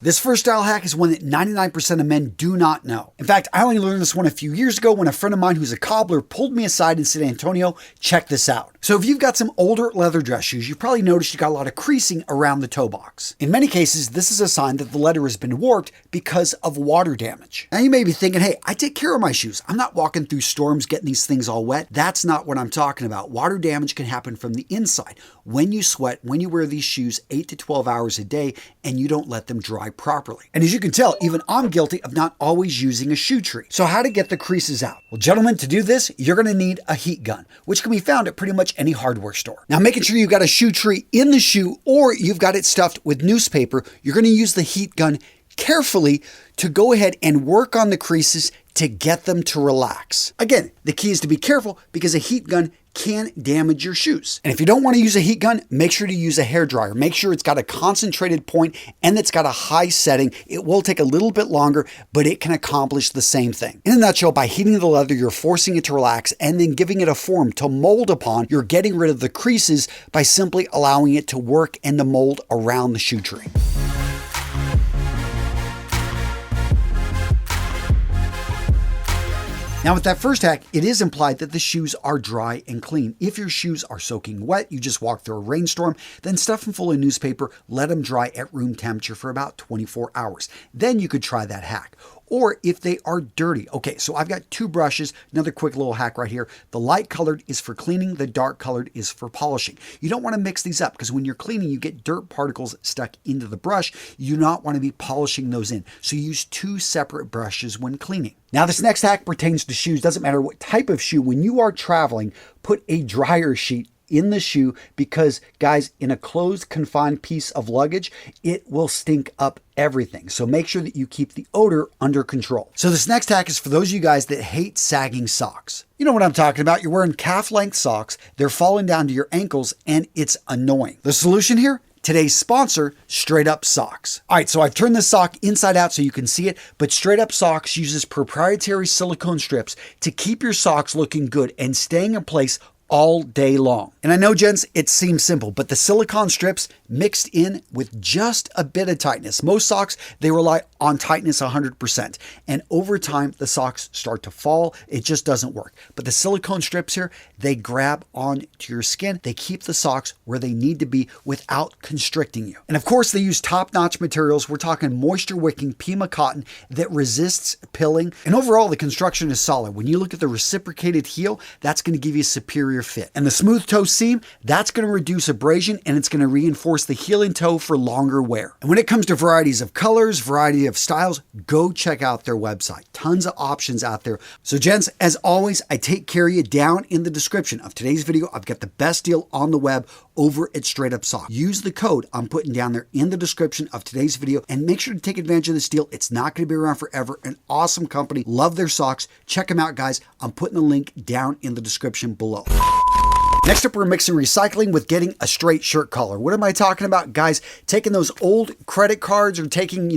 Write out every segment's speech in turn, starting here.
This first style hack is one that 99% of men do not know. In fact, I only learned this one a few years ago when a friend of mine who's a cobbler pulled me aside and said, Antonio, check this out. So if you've got some older leather dress shoes, you've probably noticed you got a lot of creasing around the toe box. In many cases, this is a sign that the leather has been warped because of water damage. Now you may be thinking, hey, I take care of my shoes. I'm not walking through storms getting these things all wet. That's not what I'm talking about. Water damage can happen from the inside. When you sweat, when you wear these shoes 8 to 12 hours a day and you don't let them dry properly. And as you can tell, even I'm guilty of not always using a shoe tree. So how to get the creases out? Well, gentlemen, to do this, you're going to need a heat gun, which can be found at pretty much any hardware store. Now, making sure you've got a shoe tree in the shoe or you've got it stuffed with newspaper, you're going to use the heat gun carefully to go ahead and work on the creases to get them to relax. Again, the key is to be careful because a heat gun can damage your shoes. And if you don't want to use a heat gun, make sure to use a hairdryer. Make sure it's got a concentrated point and it's got a high setting. It will take a little bit longer, but it can accomplish the same thing. In a nutshell, by heating the leather, you're forcing it to relax and then giving it a form to mold upon. You're getting rid of the creases by simply allowing it to work and to mold around the shoe tree. Now with that first hack, it is implied that the shoes are dry and clean. If your shoes are soaking wet, you just walk through a rainstorm, then stuff them full of newspaper, let them dry at room temperature for about 24 hours. Then you could try that hack. Or if they are dirty. Okay, so I've got two brushes, another quick little hack right here. The light colored is for cleaning, the dark colored is for polishing. You don't want to mix these up because when you're cleaning, you get dirt particles stuck into the brush. You do not want to be polishing those in. So use two separate brushes when cleaning. Now this next hack pertains to shoes. Doesn't matter what type of shoe. When you are traveling, put a dryer sheet in the shoe because, guys, in a closed, confined piece of luggage, it will stink up everything. So make sure that you keep the odor under control. So this next hack is for those of you guys that hate sagging socks. You know what I'm talking about. You're wearing calf-length socks. They're falling down to your ankles and it's annoying. The solution here? Today's sponsor, Straight Up Socks. All right, so I've turned this sock inside out so you can see it, but Straight Up Socks uses proprietary silicone strips to keep your socks looking good and staying in place all day long. And I know, gents, it seems simple, but the silicone strips mixed in with just a bit of tightness. Most socks, they rely on tightness 100%. And over time, the socks start to fall. It just doesn't work. But the silicone strips here, they grab onto your skin. They keep the socks where they need to be without constricting you. And of course, they use top-notch materials. We're talking moisture-wicking Pima cotton that resists pilling. And overall, the construction is solid. When you look at the reciprocated heel, that's going to give you superior fit. And the smooth toe seam, that's going to reduce abrasion and it's going to reinforce the heel and toe for longer wear. And when it comes to varieties of colors, variety of styles, go check out their website. Tons of options out there. So gents, as always, I take care of you. Down in the description of today's video, I've got the best deal on the web over at Straight Up Socks. Use the code I'm putting down there in the description of today's video and make sure to take advantage of this deal. It's not going to be around forever. An awesome company. Love their socks. Check them out, guys. I'm putting the link down in the description below. Next up, we're mixing recycling with getting a straight shirt collar. What am I talking about? Guys, taking those old credit cards or taking,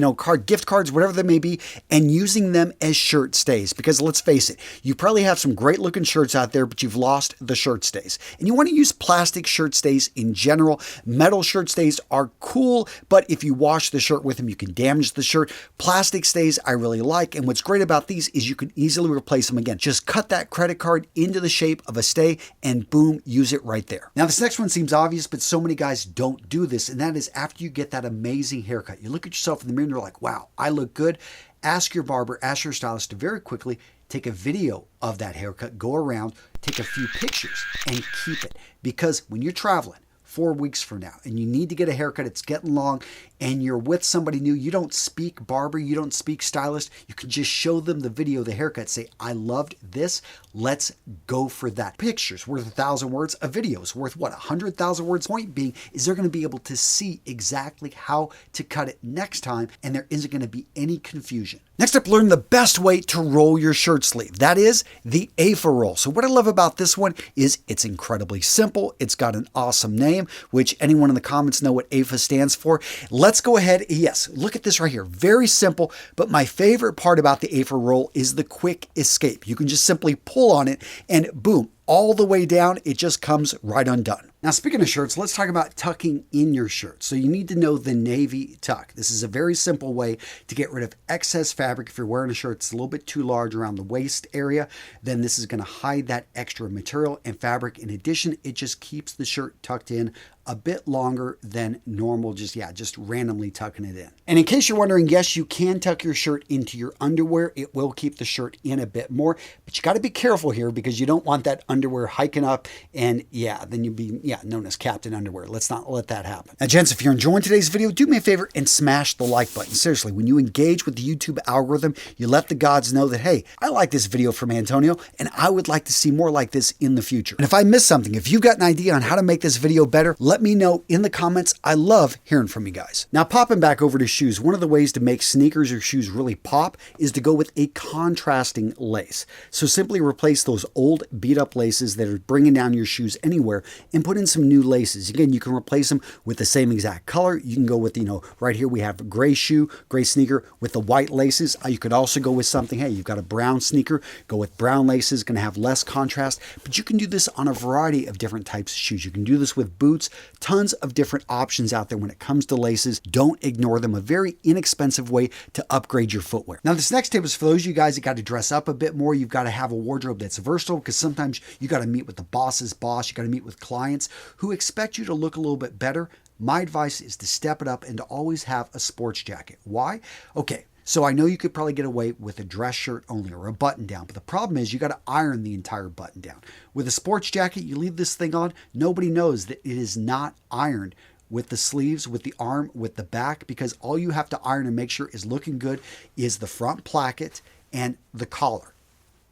gift cards, whatever they may be, and using them as shirt stays. Because let's face it, you probably have some great looking shirts out there, but you've lost the shirt stays. And you want to use plastic shirt stays in general. Metal shirt stays are cool, but if you wash the shirt with them, you can damage the shirt. Plastic stays I really like, and what's great about these is you can easily replace them again. Just cut that credit card into the shape of a stay, and boom, use it right there. Now, this next one seems obvious, but so many guys don't do this, and that is after you get that amazing haircut. You look at yourself in the mirror and you're like, wow, I look good. Ask your barber, ask your stylist to very quickly take a video of that haircut, go around, take a few pictures, and keep it. Because when you're traveling 4 weeks from now and you need to get a haircut, it's getting long, and you're with somebody new, you don't speak barber, you don't speak stylist, you can just show them the video of the haircut, say, I loved this, let's go for that. Pictures worth 1,000 words, a video is worth what, 100,000 words? Point being is they're going to be able to see exactly how to cut it next time, and there isn't going to be any confusion. Next up, learn the best way to roll your shirt sleeve. That is the AFA roll. So what I love about this one is it's incredibly simple. It's got an awesome name, which anyone in the comments know what AFA stands for. Let's go ahead. Yes, look at this right here. Very simple, but my favorite part about the AFA roll is the quick escape. You can just simply pull on it and boom, all the way down. It just comes right undone. Now, speaking of shirts, let's talk about tucking in your shirt. So you need to know the navy tuck. This is a very simple way to get rid of excess fabric. If you're wearing a shirt that's a little bit too large around the waist area, then this is going to hide that extra material and fabric. In addition, it just keeps the shirt tucked in a bit longer than normal, just randomly tucking it in. And in case you're wondering, yes, you can tuck your shirt into your underwear. It will keep the shirt in a bit more, but you got to be careful here because you don't want that underwear hiking up and then you'll be known as Captain Underwear. Let's not let that happen. Now, gents, if you're enjoying today's video, do me a favor and smash the like button. Seriously, when you engage with the YouTube algorithm, you let the gods know that, hey, I like this video from Antonio and I would like to see more like this in the future. And if I missed something, if you've got an idea on how to make this video better, let me know in the comments. I love hearing from you guys. Now, popping back over to shoes, one of the ways to make sneakers or shoes really pop is to go with a contrasting lace. So simply replace those old beat up laces that are bringing down your shoes anywhere and put in some new laces. Again, you can replace them with the same exact color. You can go with, right here we have a gray sneaker with the white laces. You could also go with something, hey, you've got a brown sneaker, go with brown laces, going to have less contrast, but you can do this on a variety of different types of shoes. You can do this with boots, tons of different options out there when it comes to laces. Don't ignore them. A very inexpensive way to upgrade your footwear. Now, this next tip is for those of you guys that got to dress up a bit more. You've got to have a wardrobe that's versatile because sometimes you got to meet with the boss's boss. You got to meet with clients who expect you to look a little bit better. My advice is to step it up and to always have a sports jacket. Why? Okay. So I know you could probably get away with a dress shirt only or a button down, but the problem is you got to iron the entire button down. With a sports jacket, you leave this thing on, nobody knows that it is not ironed with the sleeves, with the arm, with the back, because all you have to iron and make sure is looking good is the front placket and the collar,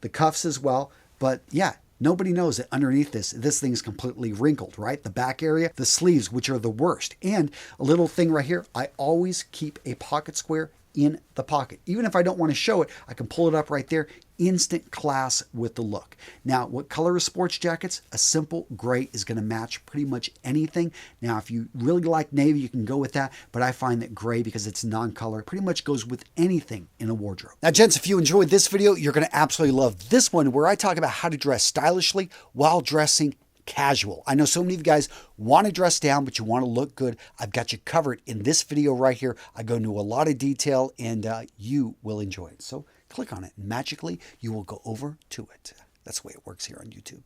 the cuffs as well. But yeah, nobody knows that underneath this thing is completely wrinkled, right? The back area, the sleeves, which are the worst. And a little thing right here, I always keep a pocket square in the pocket. Even if I don't want to show it, I can pull it up right there. Instant class with the look. Now, what color is sports jackets? A simple gray is going to match pretty much anything. Now, if you really like navy, you can go with that, but I find that gray, because it's non-color, pretty much goes with anything in a wardrobe. Now, gents, if you enjoyed this video, you're going to absolutely love this one where I talk about how to dress stylishly while dressing casual. I know so many of you guys want to dress down, but you want to look good. I've got you covered in this video right here. I go into a lot of detail and you will enjoy it. So click on it and magically you will go over to it. That's the way it works here on YouTube.